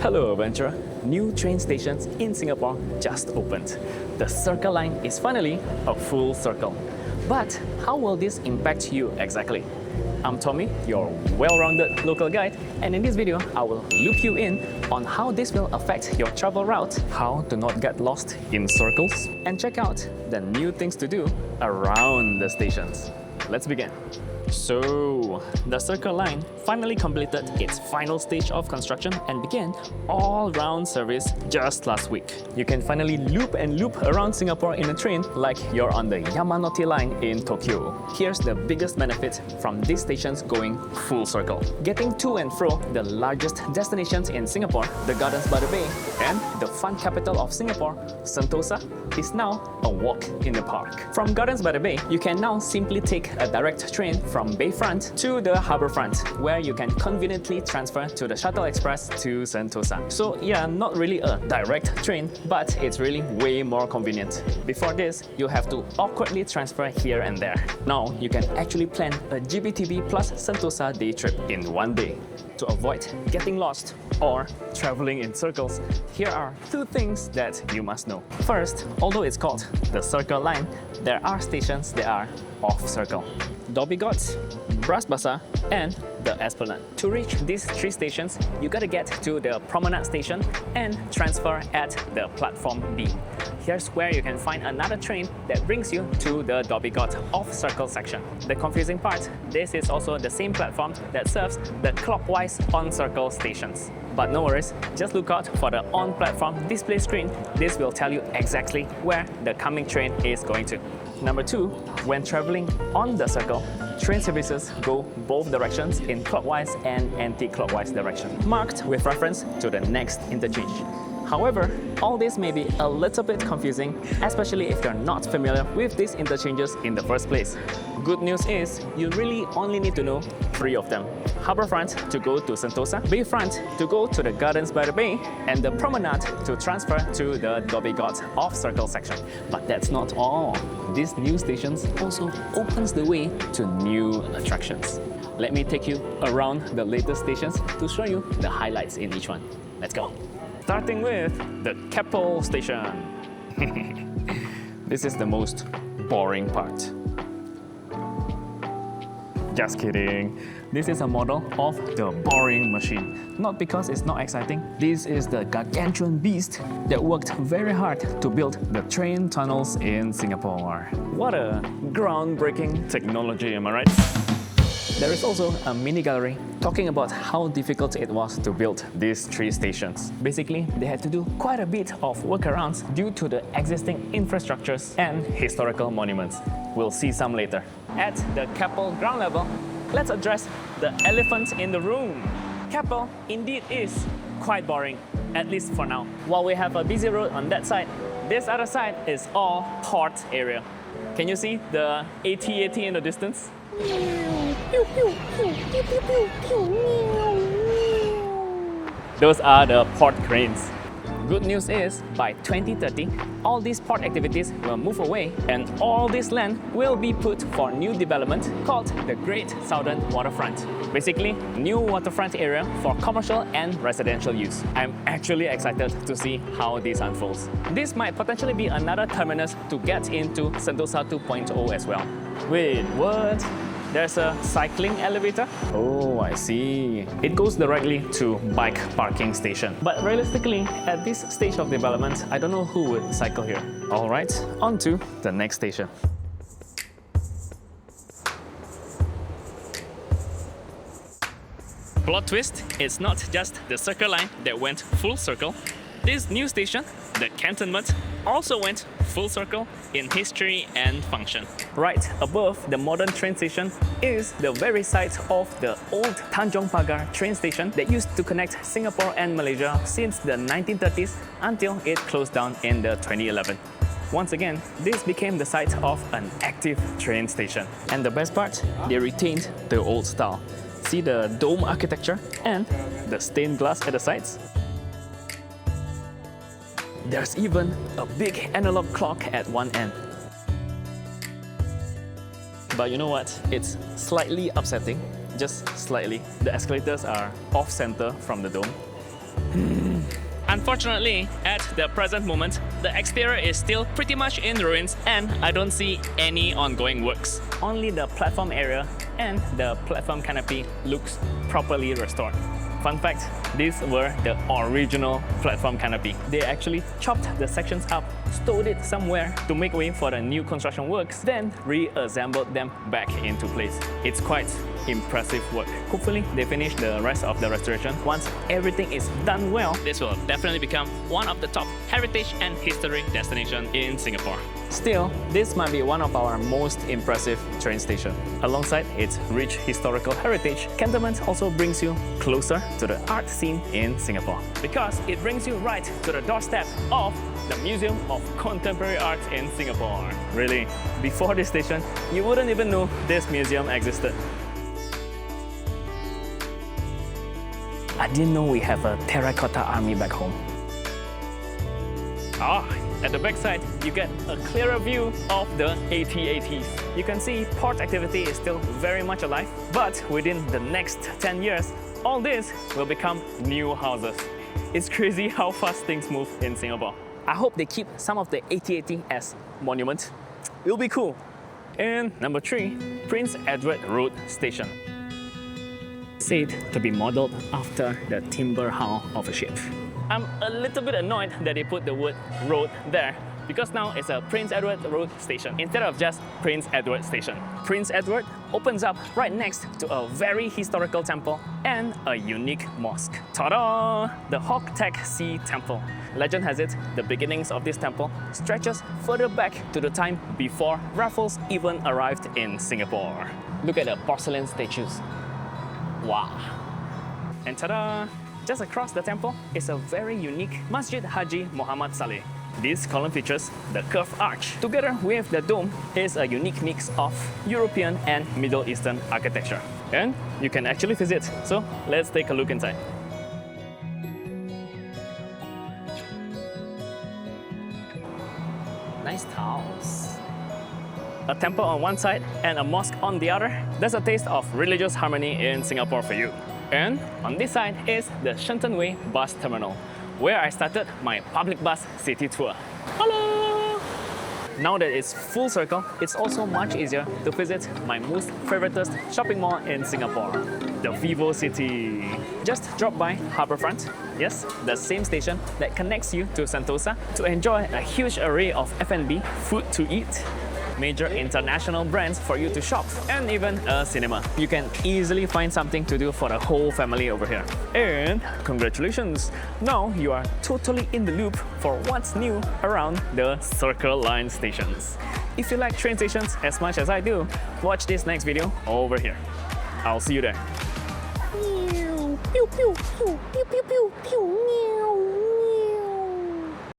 Hello adventurer! New train stations in Singapore just opened. The Circle Line is finally a full circle. But how will this impact you exactly? I'm Tommy, your well-rounded local guide, and in this video, I will loop you in on how this will affect your travel route, how to not get lost in circles, and check out the new things to do around the stations. Let's begin. So, the Circle Line finally completed its final stage of construction and began all-round service just last week. You can finally loop and loop around Singapore in a train like you're on the Yamanote line in Tokyo. Here's the biggest benefit from these stations going full circle. Getting to and fro the largest destinations in Singapore, the Gardens by the Bay, and the fun capital of Singapore, Sentosa, is now a walk in the park. From Gardens by the Bay, you can now simply take a direct train from Bayfront to the Harbourfront, where you can conveniently transfer to the Shuttle Express to Sentosa. So yeah, not really a direct train, but it's really way more convenient. Before this, you have to awkwardly transfer here and there. Now, you can actually plan a GBTB plus Sentosa day trip in one day. To avoid getting lost or traveling in circles, here are two things that you must know. First, although it's called the Circle Line, there are stations that are off-circle. Dhoby Ghaut, Bras Basah, and the Esplanade. To reach these three stations, you gotta get to the Promenade station and transfer at the platform B. Here's where you can find another train that brings you to the Dhoby Ghaut off-circle section. The confusing part, this is also the same platform that serves the clockwise on-circle stations. But no worries, just look out for the on-platform display screen. This will tell you exactly where the coming train is going to. Number 2, when traveling on the circle, train services go both directions in clockwise and anti-clockwise direction, marked with reference to the next interchange. However, all this may be a little bit confusing, especially if you're not familiar with these interchanges in the first place. Good news is, you really only need to know 3 of them. Harbourfront to go to Sentosa, Bayfront to go to the Gardens by the Bay, and the Promenade to transfer to the Dhoby Ghaut off-circle section. But that's not all. These new stations also opens the way to new attractions. Let me take you around the latest stations to show you the highlights in each one. Let's go! Starting with the Keppel station. This is the most boring part. Just kidding. This is a model of the boring machine. Not because it's not exciting. This is the gargantuan beast that worked very hard to build the train tunnels in Singapore. What a groundbreaking technology, am I right? There is also a mini gallery talking about how difficult it was to build these 3 stations. Basically, they had to do quite a bit of workarounds due to the existing infrastructures and historical monuments. We'll see some later. At the Keppel ground level, let's address the elephant in the room. Keppel indeed is quite boring, at least for now. While we have a busy road on that side, this other side is all port area. Can you see the AT-AT in the distance? Those are the port cranes. Good news is, by 2030, all these port activities will move away and all this land will be put for new development called the Great Southern Waterfront. Basically, new waterfront area for commercial and residential use. I'm actually excited to see how this unfolds. This might potentially be another terminus to get into Sentosa 2.0 as well. Wait, what? There's a cycling elevator? Oh, I see. It goes directly to bike parking station. But realistically, at this stage of development, I don't know who would cycle here. Alright, on to the next station. Plot twist, it's not just the Circle Line that went full circle. This new station, the Cantonment, also went full circle in history and function. Right above the modern train station is the very site of the old Tanjong Pagar train station that used to connect Singapore and Malaysia since the 1930s until it closed down in the 2011. Once again, this became the site of an active train station. And the best part, they retained the old style. See the dome architecture and the stained glass at the sides? There's even a big analog clock at one end. But you know what? It's slightly upsetting, just slightly. The escalators are off-center from the dome. Unfortunately, at the present moment, the exterior is still pretty much in ruins and I don't see any ongoing works. Only the platform area and the platform canopy looks properly restored. Fun fact, these were the original platform canopy. They actually chopped the sections up, stowed it somewhere to make way for the new construction works, then reassembled them back into place. It's quite impressive work. Hopefully, they finish the rest of the restoration. Once everything is done well, this will definitely become one of the top heritage and history destinations in Singapore. Still, this might be one of our most impressive train stations. Alongside its rich historical heritage, Cantonment also brings you closer to the art scene in Singapore because it brings you right to the doorstep of the Museum of Contemporary Art in Singapore. Really, before this station, you wouldn't even know this museum existed. I didn't know we have a terracotta army back home. At the backside, you get a clearer view of the AT-ATs. You can see port activity is still very much alive, but within the next 10 years, all this will become new houses. It's crazy how fast things move in Singapore. I hope they keep some of the AT-AT as monuments. It'll be cool. And number 3, Prince Edward Road Station. Said to be modeled after the timber hull of a ship. I'm a little bit annoyed that they put the word road there because now it's a Prince Edward Road Station instead of just Prince Edward Station. Prince Edward opens up right next to a very historical temple and a unique mosque. Ta-da! The Hock Tak Si Temple. Legend has it, the beginnings of this temple stretches further back to the time before Raffles even arrived in Singapore. Look at the porcelain statues. Wow! And ta-da! Just across the temple is a very unique Masjid Haji Muhammad Saleh. This column features the curved arch. Together with the dome is a unique mix of European and Middle Eastern architecture. And you can actually visit, so let's take a look inside. Nice tiles. A temple on one side and a mosque on the other. That's a taste of religious harmony in Singapore for you. And on this side is the Shenton Way Bus Terminal, where I started my public bus city tour. Hello! Now that it's full circle, it's also much easier to visit my most favoritist shopping mall in Singapore, the Vivo City. Just drop by Harbourfront, yes, the same station that connects you to Sentosa, to enjoy a huge array of F&B, food to eat, major international brands for you to shop, and even a cinema. You can easily find something to do for the whole family over here. And congratulations! Now you are totally in the loop for what's new around the Circle Line stations. If you like train stations as much as I do, watch this next video over here. I'll see you there. Pew, pew, pew, pew, pew, pew, pew, pew.